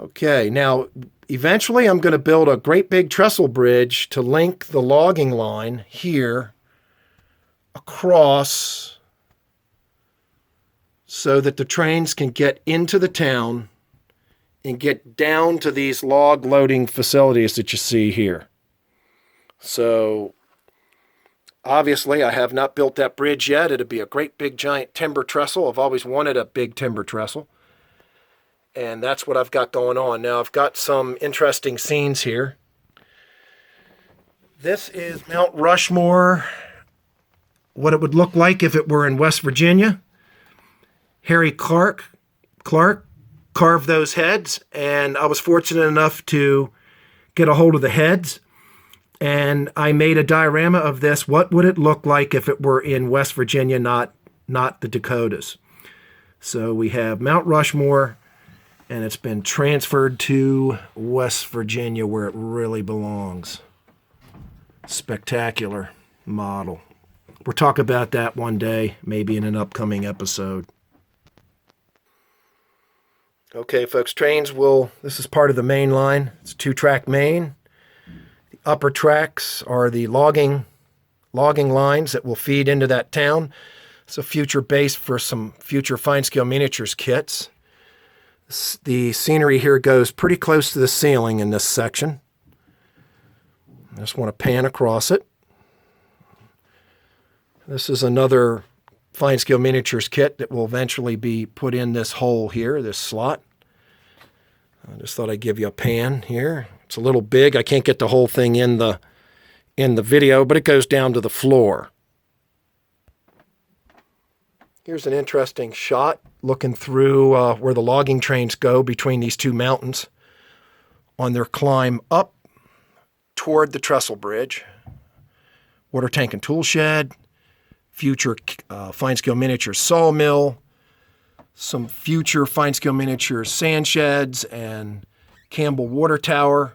Okay, now eventually I'm going to build a great big trestle bridge to link the logging line here across so that the trains can get into the town and get down to these log loading facilities that you see here. So obviously I have not built that bridge yet. It'd be a great big giant timber trestle. I've always wanted a big timber trestle. And that's what I've got going on. Now I've got some interesting scenes here. This is Mount Rushmore, what it would look like if it were in West Virginia. Harry Clark carved those heads, and I was fortunate enough to get a hold of the heads, and I made a diorama of this. What would it look like if it were in West Virginia, not the Dakotas? So we have Mount Rushmore, and it's been transferred to West Virginia where it really belongs. Spectacular model. We'll talk about that one day, maybe in an upcoming episode. Okay, folks, this is part of the main line. It's a 2-track main. The upper tracks are the logging lines that will feed into that town. It's a future base for some future fine-scale miniatures kits. The scenery here goes pretty close to the ceiling in this section. I just want to pan across it. This is another fine-scale miniatures kit that will eventually be put in this hole here, this slot. I just thought I'd give you a pan here. It's a little big. I can't get the whole thing in the video, but it goes down to the floor. Here's an interesting shot looking through where the logging trains go between these two mountains on their climb up toward the trestle bridge. Water tank and tool shed, future fine-scale miniature sawmill, some future fine-scale miniature sand sheds, and Campbell water tower.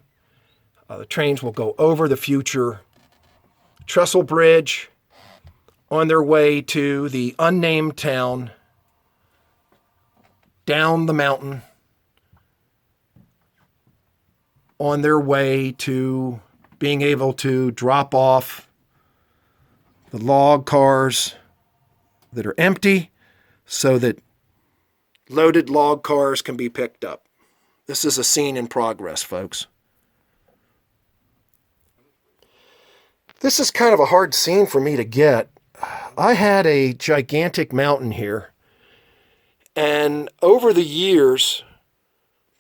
The trains will go over the future trestle bridge on their way to the unnamed town down the mountain, on their way to being able to drop off the log cars that are empty so that loaded log cars can be picked up. This is a scene in progress, folks. This is kind of a hard scene for me to get. I had a gigantic mountain here, and over the years,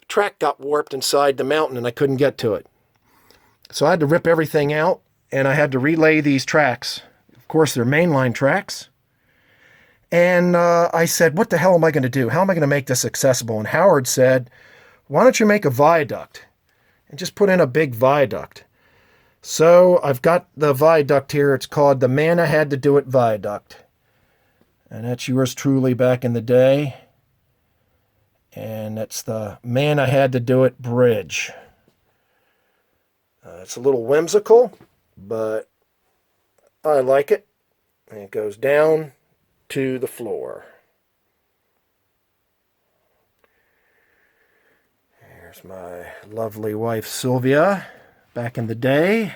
the track got warped inside the mountain and I couldn't get to it. So I had to rip everything out, and I had to relay these tracks. Of course, they're mainline tracks. And I said, what the hell am I going to do? How am I going to make this accessible? And Howard said, why don't you make a viaduct and just put in a big viaduct? So I've got the viaduct here. It's called the Man I Had to Do It Viaduct. And that's yours truly back in the day. And that's the Man I Had to Do It Bridge. It's a little whimsical, but I like it. And it goes down to the floor. Here's my lovely wife Sylvia back in the day.